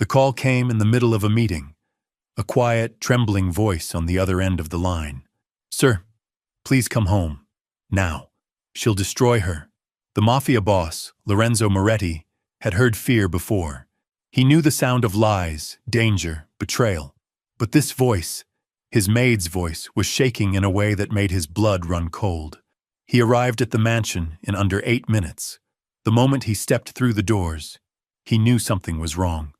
The call came in the middle of a meeting, a quiet, trembling voice on the other end of the line. "Sir, please come home. Now. She'll destroy her." The Mafia boss, Lorenzo Moretti, had heard fear before. He knew the sound of lies, danger, betrayal. But this voice, his maid's voice, was shaking in a way that made his blood run cold. He arrived at the mansion in under 8 minutes. The moment he stepped through the doors, he knew something was wrong.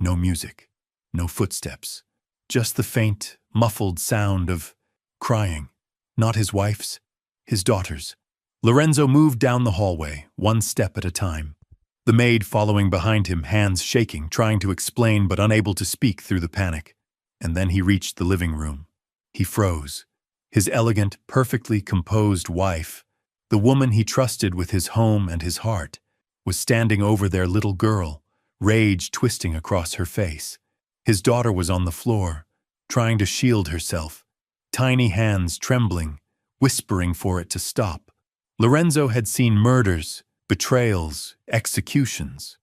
No music, no footsteps, just the faint, muffled sound of crying. Not his wife's, his daughter's. Lorenzo moved down the hallway, one step at a time. The maid following behind him, hands shaking, trying to explain but unable to speak through the panic. And then he reached the living room. He froze. His elegant, perfectly composed wife, the woman he trusted with his home and his heart, was standing over their little girl, rage twisting across her face. His daughter was on the floor, trying to shield herself, tiny hands trembling, whispering for it to stop. Lorenzo had seen murders, betrayals, executions,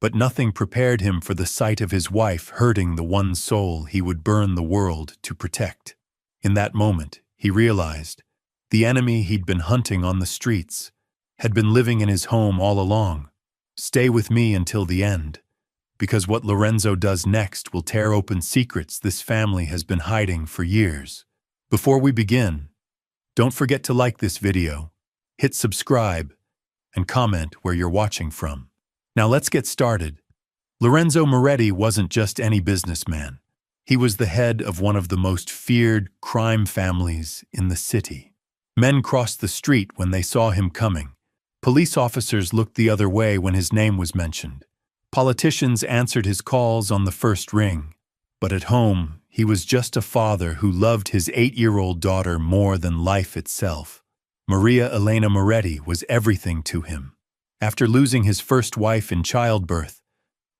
but nothing prepared him for the sight of his wife hurting the one soul he would burn the world to protect. In that moment, he realized the enemy he'd been hunting on the streets had been living in his home all along. Stay with me until the end, because what Lorenzo does next will tear open secrets this family has been hiding for years. Before we begin, don't forget to like this video, hit subscribe, and comment where you're watching from. Now let's get started. Lorenzo Moretti wasn't just any businessman. He was the head of one of the most feared crime families in the city. Men crossed the street when they saw him coming. Police officers looked the other way when his name was mentioned. Politicians answered his calls on the first ring. But at home, he was just a father who loved his 8-year-old daughter more than life itself. Maria Elena Moretti was everything to him. After losing his first wife in childbirth,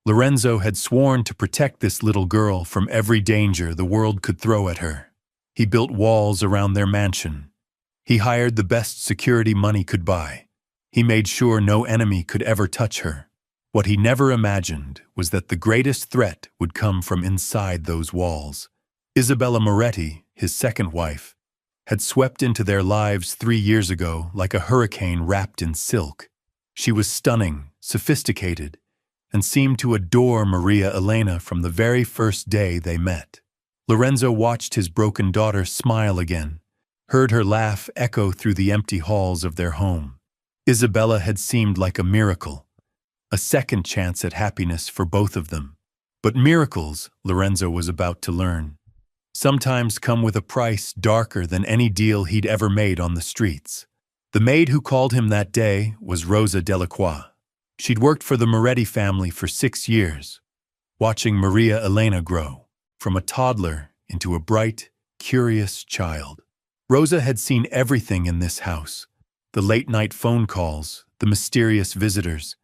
Lorenzo had sworn to protect this little girl from every danger the world could throw at her. He built walls around their mansion. He hired the best security money could buy. He made sure no enemy could ever touch her. What he never imagined was that the greatest threat would come from inside those walls. Isabella Moretti, his second wife, had swept into their lives 3 years ago like a hurricane wrapped in silk. She was stunning, sophisticated, and seemed to adore Maria Elena from the very first day they met. Lorenzo watched his broken daughter smile again, heard her laugh echo through the empty halls of their home. Isabella had seemed like a miracle, a second chance at happiness for both of them. But miracles, Lorenzo was about to learn, sometimes come with a price darker than any deal he'd ever made on the streets. The maid who called him that day was Rosa Delacroix. She'd worked for the Moretti family for 6 years, watching Maria Elena grow from a toddler into a bright, curious child. Rosa had seen everything in this house: the late-night phone calls, the mysterious visitors,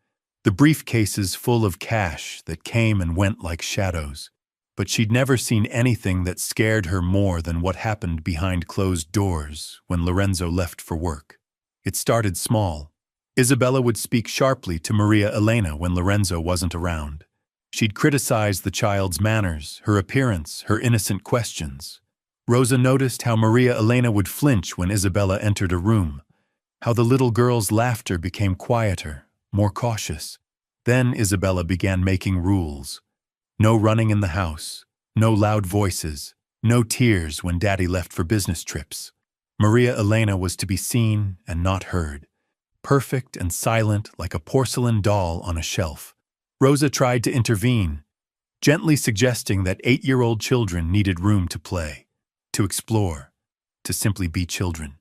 the briefcases full of cash that came and went like shadows. But she'd never seen anything that scared her more than what happened behind closed doors when Lorenzo left for work. It started small. Isabella would speak sharply to Maria Elena when Lorenzo wasn't around. She'd criticize the child's manners, her appearance, her innocent questions. Rosa noticed how Maria Elena would flinch when Isabella entered a room, how the little girl's laughter became quieter, more cautious. Then Isabella began making rules. No running in the house, no loud voices, no tears when Daddy left for business trips. Maria Elena was to be seen and not heard, perfect and silent like a porcelain doll on a shelf. Rosa tried to intervene, gently suggesting that 8-year-old children needed room to play, to explore, to simply be children.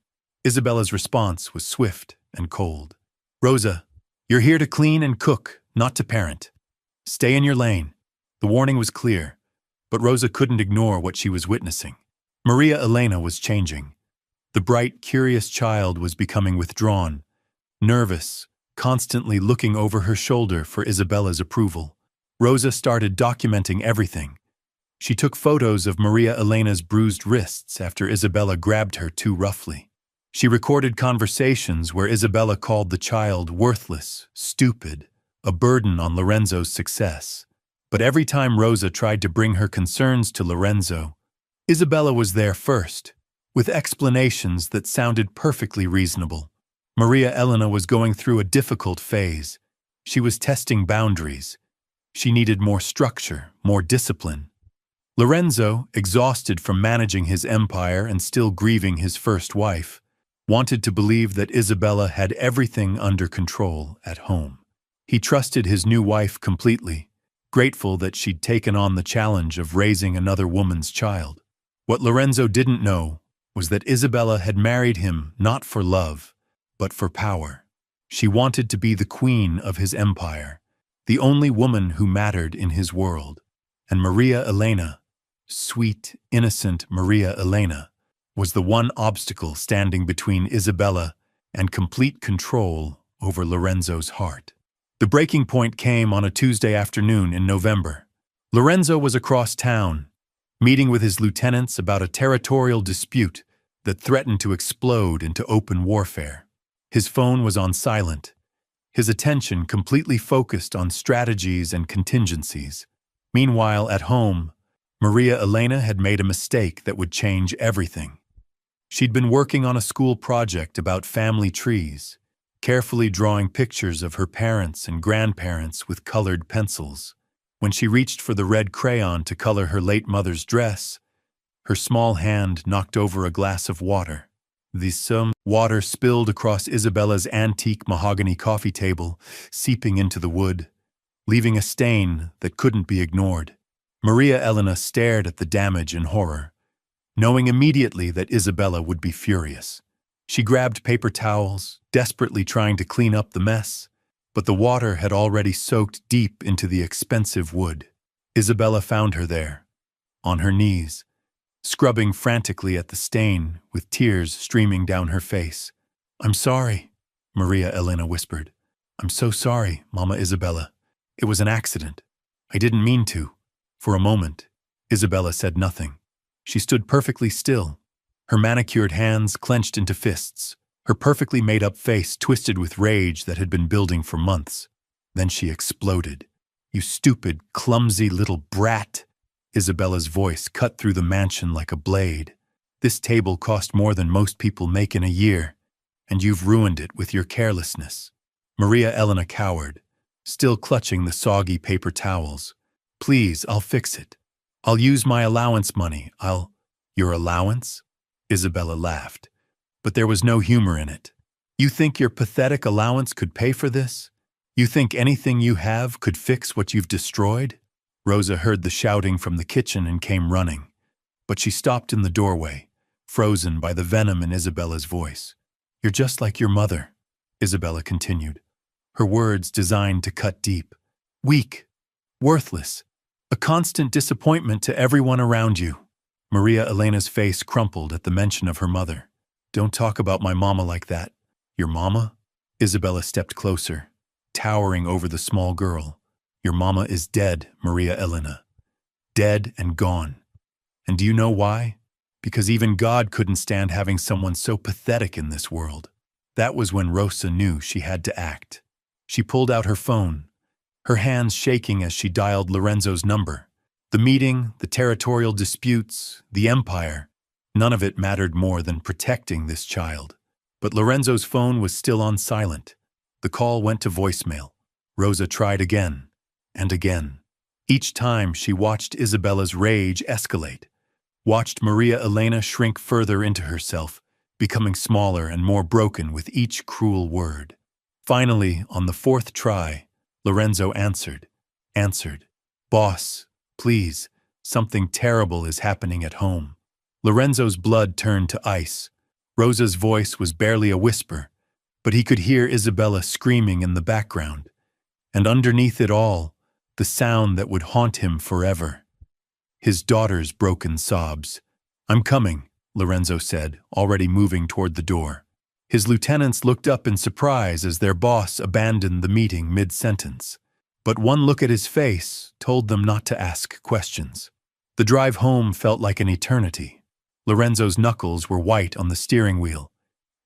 Isabella's response was swift and cold. "Rosa, you're here to clean and cook, not to parent. Stay in your lane." The warning was clear, but Rosa couldn't ignore what she was witnessing. Maria Elena was changing. The bright, curious child was becoming withdrawn, nervous, constantly looking over her shoulder for Isabella's approval. Rosa started documenting everything. She took photos of Maria Elena's bruised wrists after Isabella grabbed her too roughly. She recorded conversations where Isabella called the child worthless, stupid, a burden on Lorenzo's success. But every time Rosa tried to bring her concerns to Lorenzo, Isabella was there first, with explanations that sounded perfectly reasonable. Maria Elena was going through a difficult phase. She was testing boundaries. She needed more structure, more discipline. Lorenzo, exhausted from managing his empire and still grieving his first wife, wanted to believe that Isabella had everything under control at home. He trusted his new wife completely, grateful that she'd taken on the challenge of raising another woman's child. What Lorenzo didn't know was that Isabella had married him not for love, but for power. She wanted to be the queen of his empire, the only woman who mattered in his world. And Maria Elena, sweet, innocent Maria Elena, was the one obstacle standing between Isabella and complete control over Lorenzo's heart. The breaking point came on a Tuesday afternoon in November. Lorenzo was across town, meeting with his lieutenants about a territorial dispute that threatened to explode into open warfare. His phone was on silent, his attention completely focused on strategies and contingencies. Meanwhile, at home, Maria Elena had made a mistake that would change everything. She'd been working on a school project about family trees, carefully drawing pictures of her parents and grandparents with colored pencils. When she reached for the red crayon to color her late mother's dress, her small hand knocked over a glass of water. The water spilled across Isabella's antique mahogany coffee table, seeping into the wood, leaving a stain that couldn't be ignored. Maria Elena stared at the damage in horror, knowing immediately that Isabella would be furious. She grabbed paper towels, desperately trying to clean up the mess, but the water had already soaked deep into the expensive wood. Isabella found her there, on her knees, scrubbing frantically at the stain with tears streaming down her face. "I'm sorry," Maria Elena whispered. "I'm so sorry, Mama Isabella. It was an accident. I didn't mean to." For a moment, Isabella said nothing. She stood perfectly still, her manicured hands clenched into fists, her perfectly made-up face twisted with rage that had been building for months. Then she exploded. "You stupid, clumsy little brat!" Isabella's voice cut through the mansion like a blade. "This table cost more than most people make in a year, and you've ruined it with your carelessness." Maria Elena cowered, still clutching the soggy paper towels. "Please, I'll fix it. I'll use my allowance money. Your allowance?" Isabella laughed, but there was no humor in it. "You think your pathetic allowance could pay for this? You think anything you have could fix what you've destroyed?" Rosa heard the shouting from the kitchen and came running, but she stopped in the doorway, frozen by the venom in Isabella's voice. "You're just like your mother," Isabella continued, her words designed to cut deep. "Weak, worthless, a constant disappointment to everyone around you." Maria Elena's face crumpled at the mention of her mother. "Don't talk about my mama like that." "Your mama?" Isabella stepped closer, towering over the small girl. "Your mama is dead, Maria Elena. Dead and gone. And do you know why? Because even God couldn't stand having someone so pathetic in this world." That was when Rosa knew she had to act. She pulled out her phone, her hands shaking as she dialed Lorenzo's number. The meeting, the territorial disputes, the empire, none of it mattered more than protecting this child. But Lorenzo's phone was still on silent. The call went to voicemail. Rosa tried again and again. Each time she watched Isabella's rage escalate, watched Maria Elena shrink further into herself, becoming smaller and more broken with each cruel word. Finally, on the fourth try, Lorenzo answered. "Boss, please, something terrible is happening at home." Lorenzo's blood turned to ice. Rosa's voice was barely a whisper, but he could hear Isabella screaming in the background, and underneath it all, the sound that would haunt him forever. His daughter's broken sobs. "I'm coming," Lorenzo said, already moving toward the door. His lieutenants looked up in surprise as their boss abandoned the meeting mid-sentence. But one look at his face told them not to ask questions. The drive home felt like an eternity. Lorenzo's knuckles were white on the steering wheel,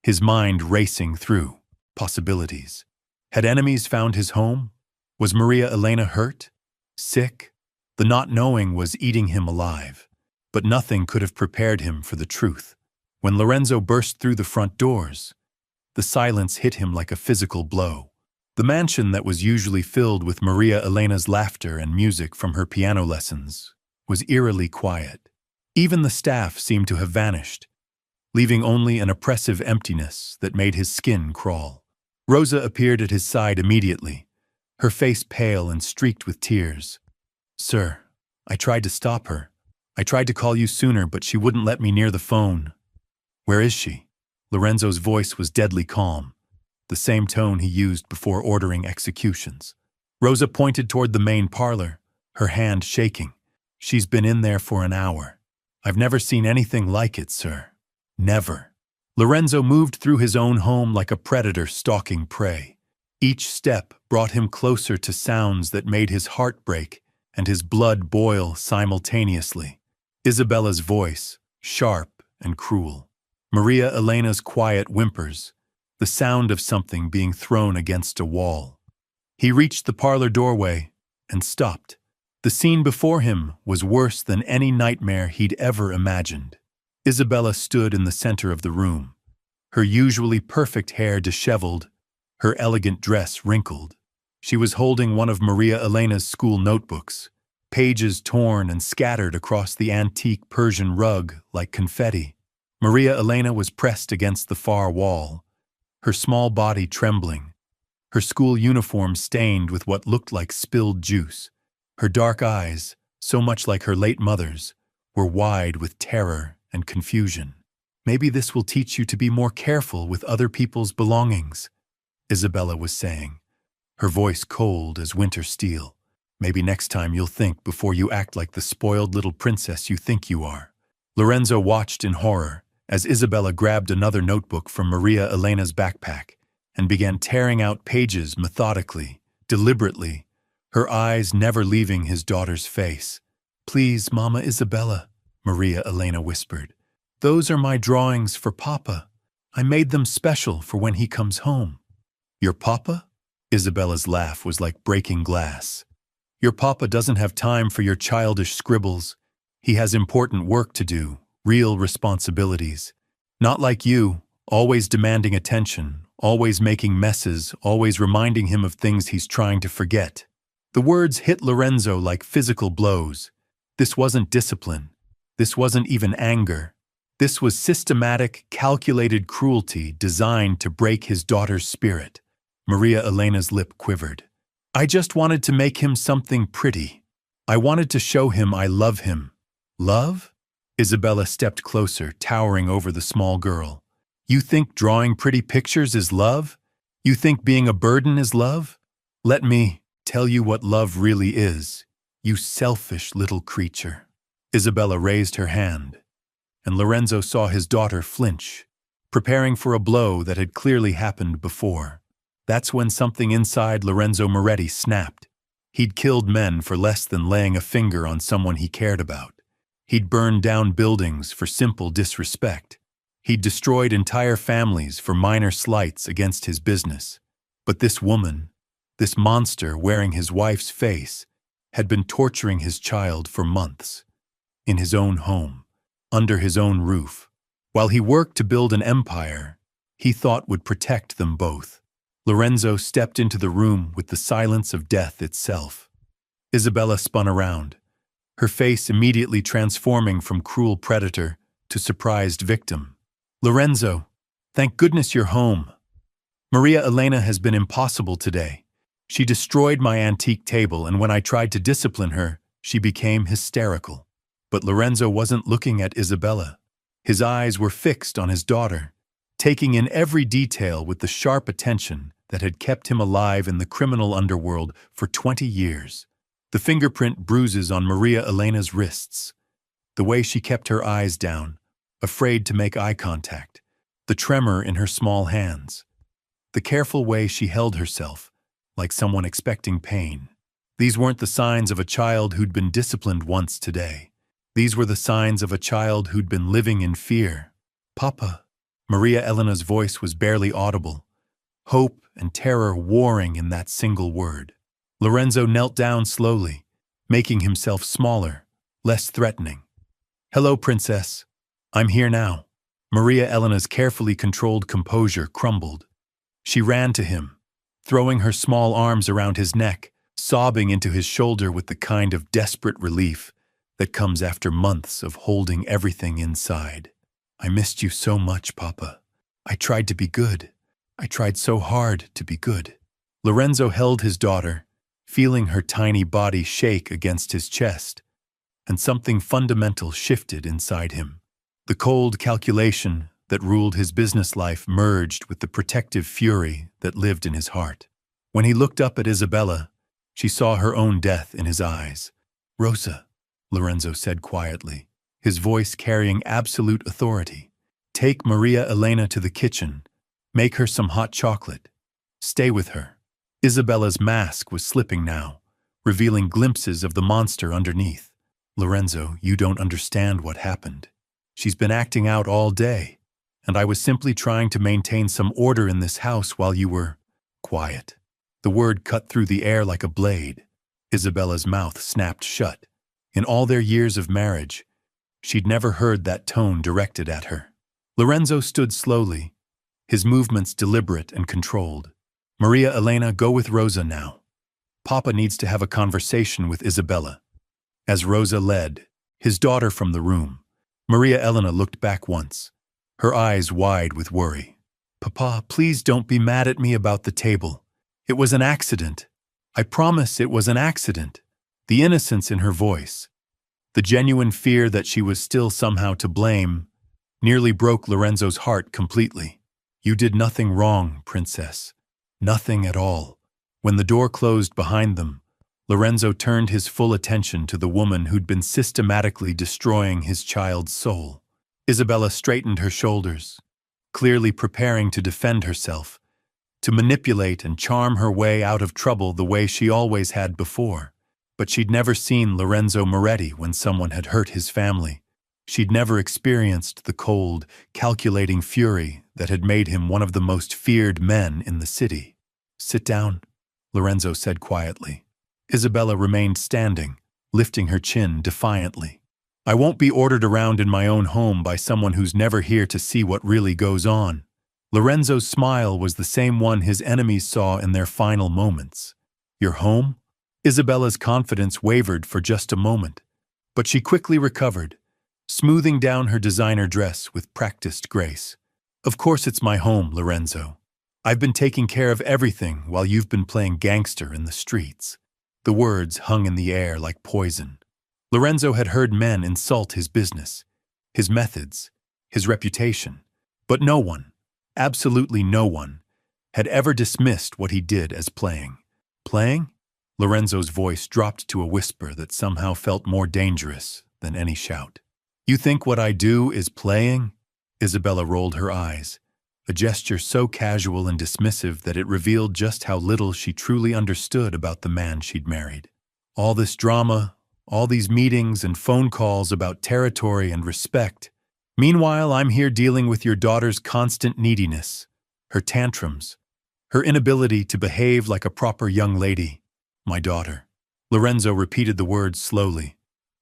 his mind racing through possibilities. Had enemies found his home? Was Maria Elena hurt? Sick? The not knowing was eating him alive, but nothing could have prepared him for the truth. When Lorenzo burst through the front doors, the silence hit him like a physical blow. The mansion that was usually filled with Maria Elena's laughter and music from her piano lessons was eerily quiet. Even the staff seemed to have vanished, leaving only an oppressive emptiness that made his skin crawl. Rosa appeared at his side immediately, her face pale and streaked with tears. "Sir, I tried to stop her. I tried to call you sooner, but she wouldn't let me near the phone." "Where is she?" Lorenzo's voice was deadly calm, the same tone he used before ordering executions. Rosa pointed toward the main parlor, her hand shaking. "She's been in there for an hour. I've never seen anything like it, sir. Never." Lorenzo moved through his own home like a predator stalking prey. Each step brought him closer to sounds that made his heart break and his blood boil simultaneously. Isabella's voice, sharp and cruel. Maria Elena's quiet whimpers, the sound of something being thrown against a wall. He reached the parlor doorway and stopped. The scene before him was worse than any nightmare he'd ever imagined. Isabella stood in the center of the room, her usually perfect hair disheveled, her elegant dress wrinkled. She was holding one of Maria Elena's school notebooks, pages torn and scattered across the antique Persian rug like confetti. Maria Elena was pressed against the far wall, her small body trembling, her school uniform stained with what looked like spilled juice. Her dark eyes, so much like her late mother's, were wide with terror and confusion. "Maybe this will teach you to be more careful with other people's belongings," Isabella was saying, her voice cold as winter steel. "Maybe next time you'll think before you act like the spoiled little princess you think you are." Lorenzo watched in horror as Isabella grabbed another notebook from Maria Elena's backpack and began tearing out pages methodically, deliberately, her eyes never leaving his daughter's face. "Please, Mama Isabella," Maria Elena whispered. "Those are my drawings for Papa. I made them special for when he comes home." "Your Papa?" Isabella's laugh was like breaking glass. "Your Papa doesn't have time for your childish scribbles. He has important work to do, real responsibilities. Not like you, always demanding attention, always making messes, always reminding him of things he's trying to forget." The words hit Lorenzo like physical blows. This wasn't discipline. This wasn't even anger. This was systematic, calculated cruelty designed to break his daughter's spirit. Maria Elena's lip quivered. "I just wanted to make him something pretty. I wanted to show him I love him." "Love?" Isabella stepped closer, towering over the small girl. "You think drawing pretty pictures is love? You think being a burden is love? Let me tell you what love really is, you selfish little creature." Isabella raised her hand, and Lorenzo saw his daughter flinch, preparing for a blow that had clearly happened before. That's when something inside Lorenzo Moretti snapped. He'd killed men for less than laying a finger on someone he cared about. He'd burned down buildings for simple disrespect. He'd destroyed entire families for minor slights against his business. But this woman, this monster wearing his wife's face, had been torturing his child for months. In his own home, under his own roof, while he worked to build an empire he thought would protect them both. Lorenzo stepped into the room with the silence of death itself. Isabella spun around, her face immediately transforming from cruel predator to surprised victim. "Lorenzo, thank goodness you're home. Maria Elena has been impossible today. She destroyed my antique table, and when I tried to discipline her, she became hysterical." But Lorenzo wasn't looking at Isabella. His eyes were fixed on his daughter, taking in every detail with the sharp attention that had kept him alive in the criminal underworld for 20 years. The fingerprint bruises on Maria Elena's wrists, the way she kept her eyes down, afraid to make eye contact, the tremor in her small hands, the careful way she held herself, like someone expecting pain. These weren't the signs of a child who'd been disciplined once today. These were the signs of a child who'd been living in fear. "Papa." Maria Elena's voice was barely audible, hope and terror warring in that single word. Lorenzo knelt down slowly, making himself smaller, less threatening. "Hello, Princess. I'm here now." Maria Elena's carefully controlled composure crumbled. She ran to him, throwing her small arms around his neck, sobbing into his shoulder with the kind of desperate relief that comes after months of holding everything inside. "I missed you so much, Papa. I tried to be good. I tried so hard to be good." Lorenzo held his daughter, feeling her tiny body shake against his chest, and something fundamental shifted inside him. The cold calculation that ruled his business life merged with the protective fury that lived in his heart. When he looked up at Isabella, she saw her own death in his eyes. "Rosa," Lorenzo said quietly, his voice carrying absolute authority. "Take Maria Elena to the kitchen. Make her some hot chocolate. Stay with her." Isabella's mask was slipping now, revealing glimpses of the monster underneath. "Lorenzo, you don't understand what happened. She's been acting out all day, and I was simply trying to maintain some order in this house while you were quiet." The word cut through the air like a blade. Isabella's mouth snapped shut. In all their years of marriage, she'd never heard that tone directed at her. Lorenzo stood slowly, his movements deliberate and controlled. "Maria Elena, go with Rosa now. Papa needs to have a conversation with Isabella." As Rosa led, his daughter from the room, Maria Elena looked back once, her eyes wide with worry. "Papa, please don't be mad at me about the table. It was an accident. I promise it was an accident." The innocence in her voice, the genuine fear that she was still somehow to blame, nearly broke Lorenzo's heart completely. "You did nothing wrong, Princess. Nothing at all." When the door closed behind them, Lorenzo turned his full attention to the woman who'd been systematically destroying his child's soul. Isabella straightened her shoulders, clearly preparing to defend herself, to manipulate and charm her way out of trouble the way she always had before. But she'd never seen Lorenzo Moretti when someone had hurt his family. She'd never experienced the cold, calculating fury that had made him one of the most feared men in the city. "Sit down," Lorenzo said quietly. Isabella remained standing, lifting her chin defiantly. "I won't be ordered around in my own home by someone who's never here to see what really goes on." Lorenzo's smile was the same one his enemies saw in their final moments. "Your home?" Isabella's confidence wavered for just a moment, but she quickly recovered, smoothing down her designer dress with practiced grace. "Of course it's my home, Lorenzo. I've been taking care of everything while you've been playing gangster in the streets." The words hung in the air like poison. Lorenzo had heard men insult his business, his methods, his reputation, but no one, absolutely no one, had ever dismissed what he did as playing. "Playing?" Lorenzo's voice dropped to a whisper that somehow felt more dangerous than any shout. "You think what I do is playing?" Isabella rolled her eyes, a gesture so casual and dismissive that it revealed just how little she truly understood about the man she'd married. "All this drama, all these meetings and phone calls about territory and respect. Meanwhile, I'm here dealing with your daughter's constant neediness, her tantrums, her inability to behave like a proper young lady. My daughter." Lorenzo repeated the words slowly,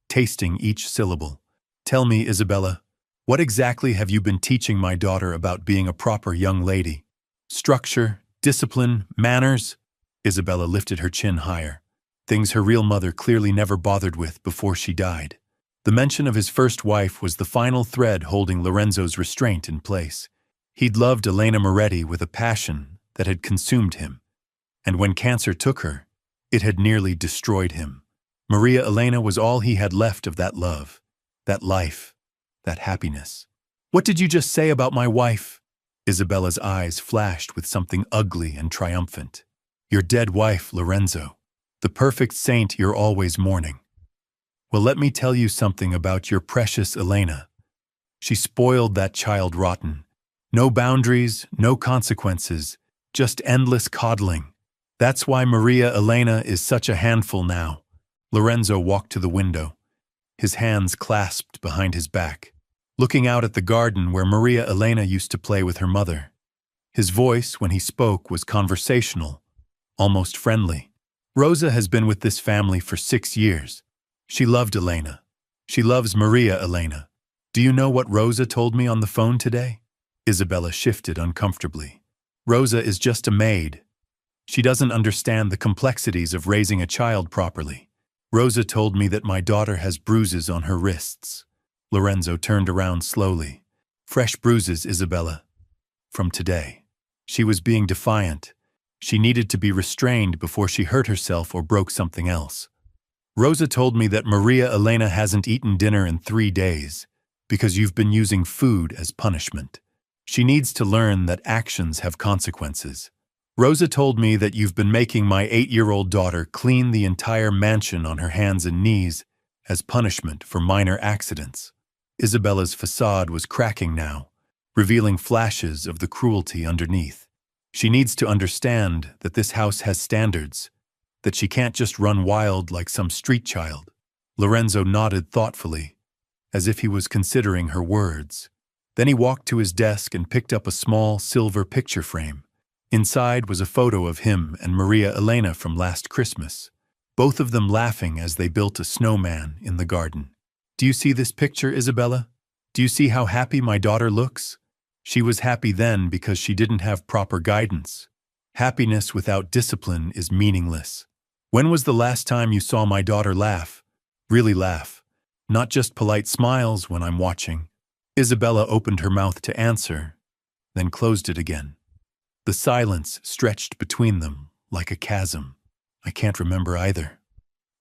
tasting each syllable. "Tell me, Isabella, what exactly have you been teaching my daughter about being a proper young lady? Structure, discipline, manners?" Isabella lifted her chin higher, things her real mother clearly never bothered with before she died. The mention of his first wife was the final thread holding Lorenzo's restraint in place. He'd loved Elena Moretti with a passion that had consumed him, and when cancer took her, it had nearly destroyed him. Maria Elena was all he had left of that love, that life, that happiness. "What did you just say about my wife?" Isabella's eyes flashed with something ugly and triumphant. "Your dead wife, Lorenzo. The perfect saint you're always mourning. Well, let me tell you something about your precious Elena. She spoiled that child rotten. No boundaries, no consequences, just endless coddling. That's why Maria Elena is such a handful now." Lorenzo walked to the window, his hands clasped behind his back, looking out at the garden where Maria Elena used to play with her mother. His voice, when he spoke, was conversational, almost friendly. Rosa has been with this family for 6 years. She loved Elena. She loves Maria Elena. Do you know what Rosa told me on the phone today? Isabella shifted uncomfortably. Rosa is just a maid. She doesn't understand the complexities of raising a child properly. Rosa told me that my daughter has bruises on her wrists. Lorenzo turned around slowly. Fresh bruises, Isabella. From today. She was being defiant. She needed to be restrained before she hurt herself or broke something else. Rosa told me that Maria Elena hasn't eaten dinner in 3 days because you've been using food as punishment. She needs to learn that actions have consequences. Rosa told me that you've been making my 8-year-old daughter clean the entire mansion on her hands and knees as punishment for minor accidents. Isabella's facade was cracking now, revealing flashes of the cruelty underneath. She needs to understand that this house has standards, that she can't just run wild like some street child. Lorenzo nodded thoughtfully, as if he was considering her words. Then he walked to his desk and picked up a small silver picture frame. Inside was a photo of him and Maria Elena from last Christmas, both of them laughing as they built a snowman in the garden. Do you see this picture, Isabella? Do you see how happy my daughter looks? She was happy then because she didn't have proper guidance. Happiness without discipline is meaningless. When was the last time you saw my daughter laugh? Really laugh. Not just polite smiles when I'm watching. Isabella opened her mouth to answer, then closed it again. The silence stretched between them like a chasm. I can't remember either,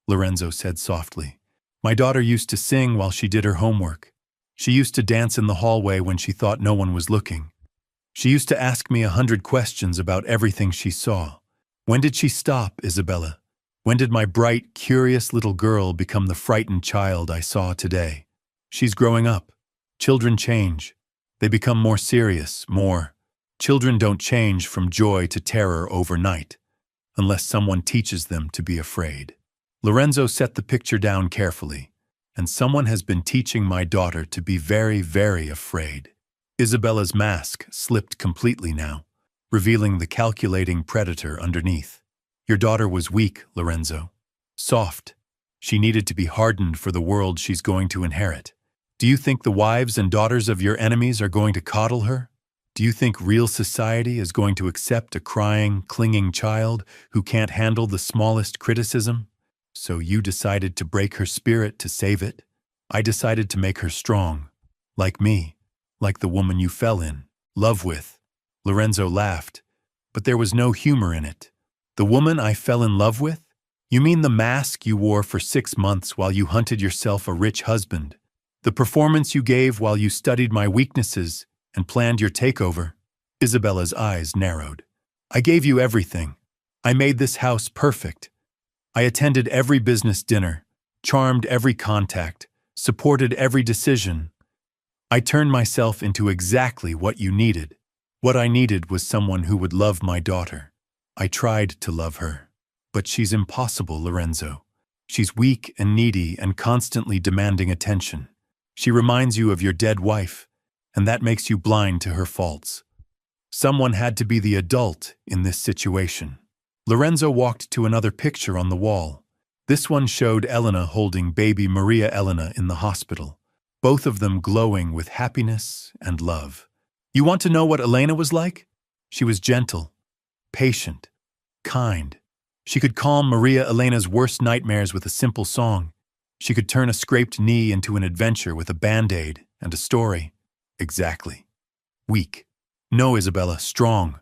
Lorenzo said softly. My daughter used to sing while she did her homework. She used to dance in the hallway when she thought no one was looking. She used to ask me 100 questions about everything she saw. When did she stop, Isabella? When did my bright, curious little girl become the frightened child I saw today? She's growing up. Children change. They become more serious, more. Children don't change from joy to terror overnight, unless someone teaches them to be afraid. Lorenzo set the picture down carefully. And someone has been teaching my daughter to be very, very afraid. Isabella's mask slipped completely now, revealing the calculating predator underneath. Your daughter was weak, Lorenzo. Soft. She needed to be hardened for the world she's going to inherit. Do you think the wives and daughters of your enemies are going to coddle her? Do you think real society is going to accept a crying, clinging child who can't handle the smallest criticism? So you decided to break her spirit to save it? I decided to make her strong. Like me. Like the woman you fell in love with. Lorenzo laughed, but there was no humor in it. The woman I fell in love with? You mean the mask you wore for 6 months while you hunted yourself a rich husband? The performance you gave while you studied my weaknesses and planned your takeover? Isabella's eyes narrowed. I gave you everything. I made this house perfect. I attended every business dinner, charmed every contact, supported every decision. I turned myself into exactly what you needed. What I needed was someone who would love my daughter. I tried to love her. But she's impossible, Lorenzo. She's weak and needy and constantly demanding attention. She reminds you of your dead wife, and that makes you blind to her faults. Someone had to be the adult in this situation. Lorenzo walked to another picture on the wall. This one showed Elena holding baby Maria Elena in the hospital, both of them glowing with happiness and love. You want to know what Elena was like? She was gentle, patient, kind. She could calm Maria Elena's worst nightmares with a simple song. She could turn a scraped knee into an adventure with a band-aid and a story. Exactly. Weak. No, Isabella, strong.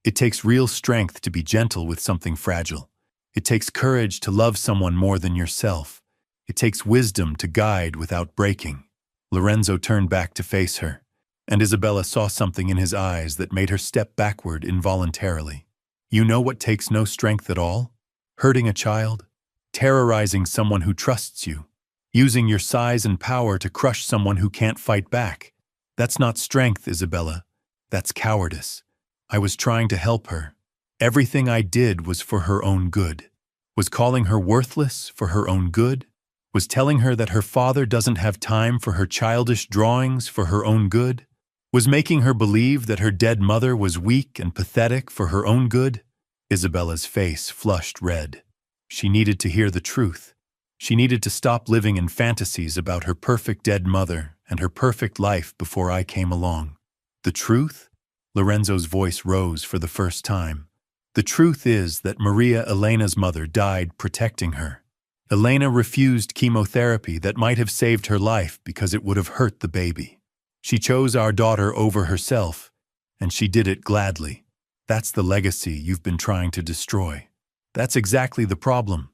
It takes real strength to be gentle with something fragile. It takes courage to love someone more than yourself. It takes wisdom to guide without breaking. Lorenzo turned back to face her, and Isabella saw something in his eyes that made her step backward involuntarily. You know what takes no strength at all? Hurting a child? Terrorizing someone who trusts you? Using your size and power to crush someone who can't fight back? That's not strength, Isabella. That's cowardice. I was trying to help her. Everything I did was for her own good. Was calling her worthless for her own good? Was telling her that her father doesn't have time for her childish drawings for her own good? Was making her believe that her dead mother was weak and pathetic for her own good? Isabella's face flushed red. She needed to hear the truth. She needed to stop living in fantasies about her perfect dead mother and her perfect life before I came along. The truth? Lorenzo's voice rose for the first time. The truth is that Maria Elena's mother died protecting her. Elena refused chemotherapy that might have saved her life because it would have hurt the baby. She chose our daughter over herself, and she did it gladly. That's the legacy you've been trying to destroy. That's exactly the problem.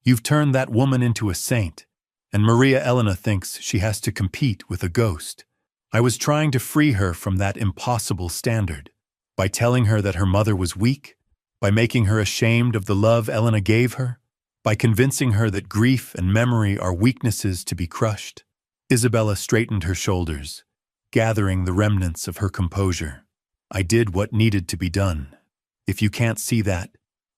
You've turned that woman into a saint, and Maria Elena thinks she has to compete with a ghost. I was trying to free her from that impossible standard, by telling her that her mother was weak, by making her ashamed of the love Elena gave her, by convincing her that grief and memory are weaknesses to be crushed. Isabella straightened her shoulders, gathering the remnants of her composure. I did what needed to be done. If you can't see that,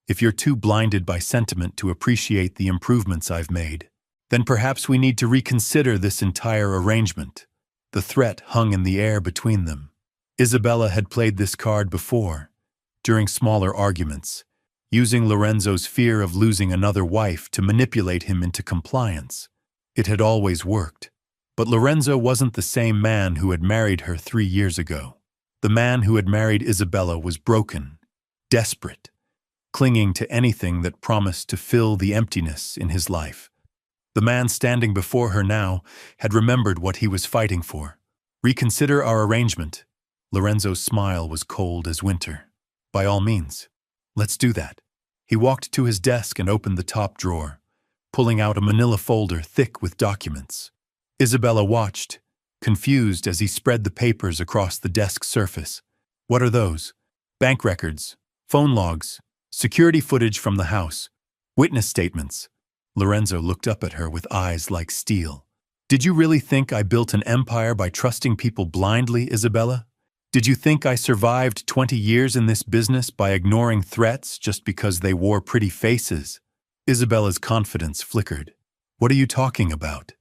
if you're too blinded by sentiment to appreciate the improvements I've made, then perhaps we need to reconsider this entire arrangement. The threat hung in the air between them. Isabella had played this card before, during smaller arguments, using Lorenzo's fear of losing another wife to manipulate him into compliance. It had always worked. But Lorenzo wasn't the same man who had married her 3 years ago. The man who had married Isabella was broken, desperate, clinging to anything that promised to fill the emptiness in his life. The man standing before her now had remembered what he was fighting for. Reconsider our arrangement. Lorenzo's smile was cold as winter. By all means, let's do that. He walked to his desk and opened the top drawer, pulling out a manila folder thick with documents. Isabella watched, confused as he spread the papers across the desk surface. What are those? Bank records, phone logs, security footage from the house, witness statements. Lorenzo looked up at her with eyes like steel. Did you really think I built an empire by trusting people blindly, Isabella? Did you think I survived 20 years in this business by ignoring threats just because they wore pretty faces? Isabella's confidence flickered. What are you talking about?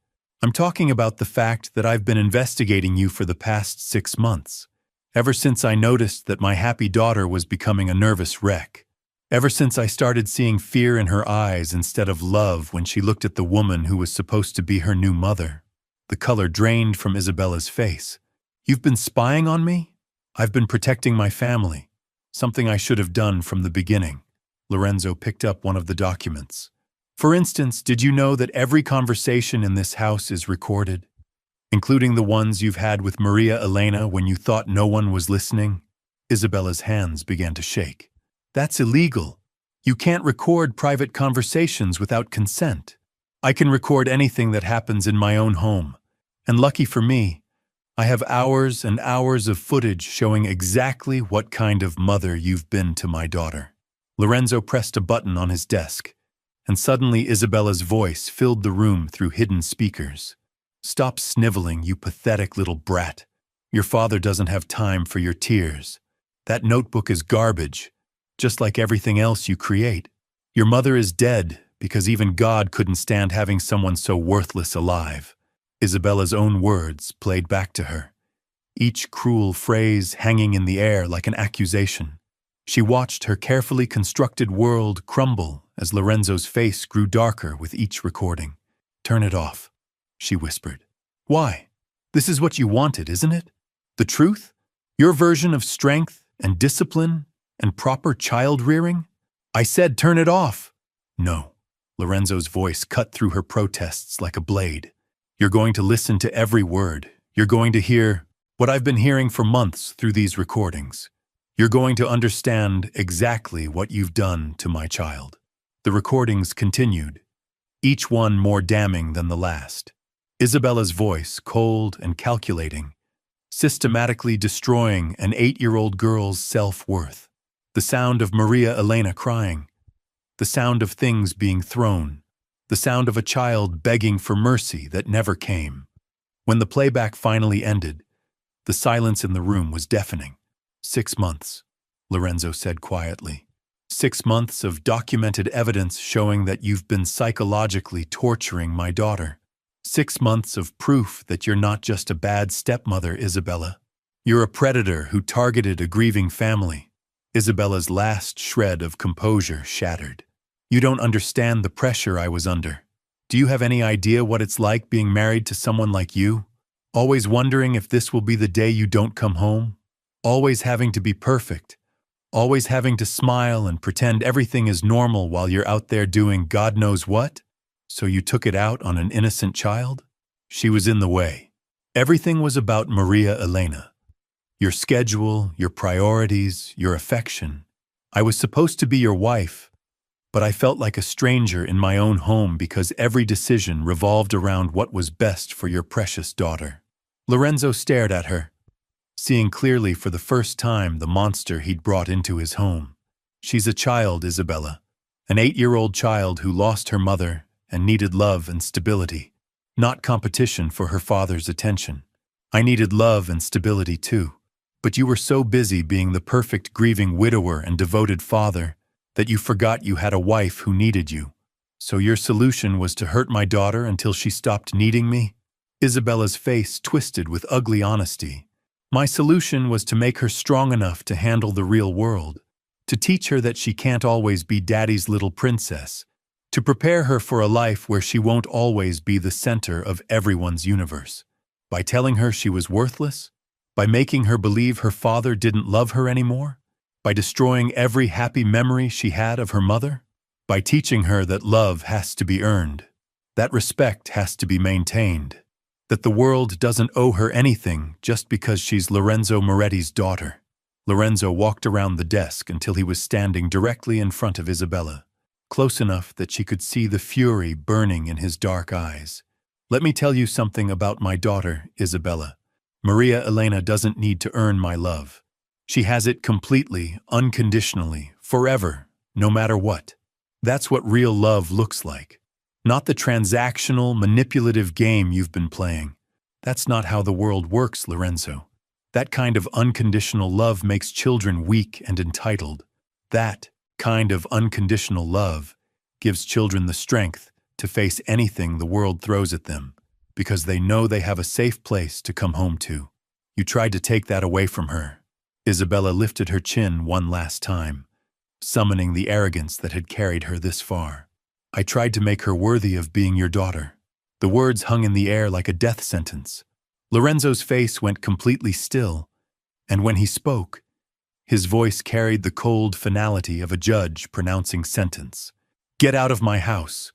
I'm talking about the fact that I've been investigating you for the past 6 months. Ever since I noticed that my happy daughter was becoming a nervous wreck. Ever since I started seeing fear in her eyes instead of love when she looked at the woman who was supposed to be her new mother. The color drained from Isabella's face. You've been spying on me? I've been protecting my family, something I should have done from the beginning. Lorenzo picked up one of the documents. For instance, did you know that every conversation in this house is recorded, including the ones you've had with Maria Elena when you thought no one was listening? Isabella's hands began to shake. That's illegal. You can't record private conversations without consent. I can record anything that happens in my own home, and lucky for me, I have hours and hours of footage showing exactly what kind of mother you've been to my daughter. Lorenzo pressed a button on his desk, and suddenly Isabella's voice filled the room through hidden speakers. Stop sniveling, you pathetic little brat. Your father doesn't have time for your tears. That notebook is garbage, just like everything else you create. Your mother is dead because even God couldn't stand having someone so worthless alive. Isabella's own words played back to her, each cruel phrase hanging in the air like an accusation. She watched her carefully constructed world crumble as Lorenzo's face grew darker with each recording. Turn it off, she whispered. Why? This is what you wanted, isn't it? The truth? Your version of strength and discipline and proper child-rearing? I said turn it off. No. Lorenzo's voice cut through her protests like a blade. You're going to listen to every word. You're going to hear what I've been hearing for months through these recordings. You're going to understand exactly what you've done to my child. The recordings continued, each one more damning than the last. Isabella's voice, cold and calculating, systematically destroying an 8-year-old girl's self-worth. The sound of Maria Elena crying. The sound of things being thrown. The sound of a child begging for mercy that never came. When the playback finally ended, the silence in the room was deafening. 6 months, Lorenzo said quietly. 6 months of documented evidence showing that you've been psychologically torturing my daughter. 6 months of proof that you're not just a bad stepmother, Isabella. You're a predator who targeted a grieving family. Isabella's last shred of composure shattered. You don't understand the pressure I was under. Do you have any idea what it's like being married to someone like you? Always wondering if this will be the day you don't come home? Always having to be perfect? Always having to smile and pretend everything is normal while you're out there doing God knows what? So you took it out on an innocent child? She was in the way. Everything was about Maria Elena. Your schedule, your priorities, your affection. I was supposed to be your wife, but I felt like a stranger in my own home because every decision revolved around what was best for your precious daughter. Lorenzo stared at her, seeing clearly for the first time the monster he'd brought into his home. She's a child, Isabella, an 8-year-old child who lost her mother and needed love and stability, not competition for her father's attention. I needed love and stability too. But you were so busy being the perfect grieving widower and devoted father that you forgot you had a wife who needed you. So your solution was to hurt my daughter until she stopped needing me? Isabella's face twisted with ugly honesty. My solution was to make her strong enough to handle the real world, to teach her that she can't always be daddy's little princess, to prepare her for a life where she won't always be the center of everyone's universe. By telling her she was worthless? By making her believe her father didn't love her anymore? By destroying every happy memory she had of her mother? By teaching her that love has to be earned, that respect has to be maintained, that the world doesn't owe her anything just because she's Lorenzo Moretti's daughter. Lorenzo walked around the desk until he was standing directly in front of Isabella, close enough that she could see the fury burning in his dark eyes. Let me tell you something about my daughter, Isabella. Maria Elena doesn't need to earn my love. She has it completely, unconditionally, forever, no matter what. That's what real love looks like. Not the transactional, manipulative game you've been playing. That's not how the world works, Lorenzo. That kind of unconditional love makes children weak and entitled. That kind of unconditional love gives children the strength to face anything the world throws at them, because they know they have a safe place to come home to. You tried to take that away from her. Isabella lifted her chin one last time, summoning the arrogance that had carried her this far. I tried to make her worthy of being your daughter. The words hung in the air like a death sentence. Lorenzo's face went completely still, and when he spoke, his voice carried the cold finality of a judge pronouncing sentence. Get out of my house.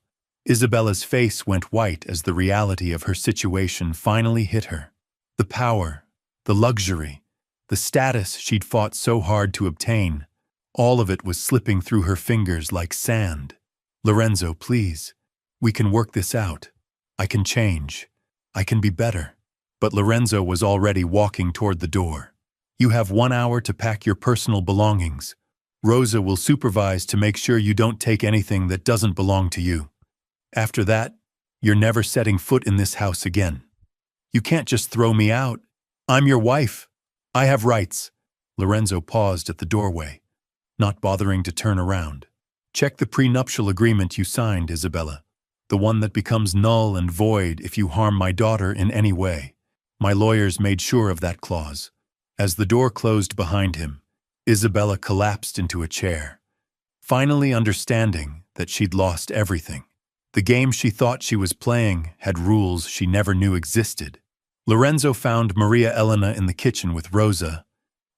Isabella's face went white as the reality of her situation finally hit her. The power, the luxury, the status she'd fought so hard to obtain, all of it was slipping through her fingers like sand. Lorenzo, please. We can work this out. I can change. I can be better. But Lorenzo was already walking toward the door. You have 1 hour to pack your personal belongings. Rosa will supervise to make sure you don't take anything that doesn't belong to you. After that, you're never setting foot in this house again. You can't just throw me out. I'm your wife. I have rights. Lorenzo paused at the doorway, not bothering to turn around. Check the prenuptial agreement you signed, Isabella. The one that becomes null and void if you harm my daughter in any way. My lawyers made sure of that clause. As the door closed behind him, Isabella collapsed into a chair, finally understanding that she'd lost everything. The game she thought she was playing had rules she never knew existed. Lorenzo found Maria Elena in the kitchen with Rosa,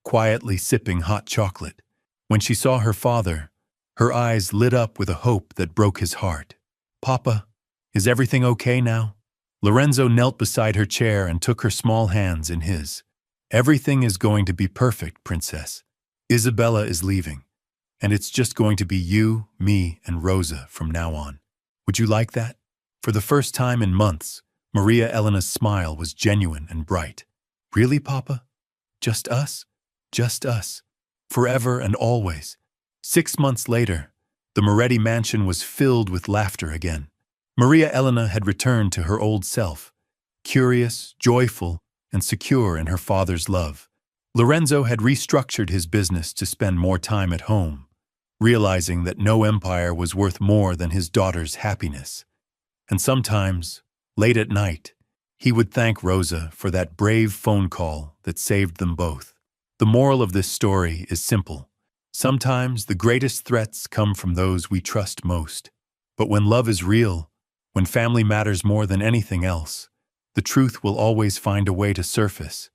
quietly sipping hot chocolate. When she saw her father, her eyes lit up with a hope that broke his heart. Papa, is everything okay now? Lorenzo knelt beside her chair and took her small hands in his. Everything is going to be perfect, Princess. Isabella is leaving, and it's just going to be you, me, and Rosa from now on. Would you like that? For the first time in months, Maria Elena's smile was genuine and bright. Really, Papa? Just us? Just us. Forever and always. 6 months later, the Moretti mansion was filled with laughter again. Maria Elena had returned to her old self, curious, joyful, and secure in her father's love. Lorenzo had restructured his business to spend more time at home, realizing that no empire was worth more than his daughter's happiness. And sometimes, late at night, he would thank Rosa for that brave phone call that saved them both. The moral of this story is simple. Sometimes the greatest threats come from those we trust most. But when love is real, when family matters more than anything else, the truth will always find a way to surface.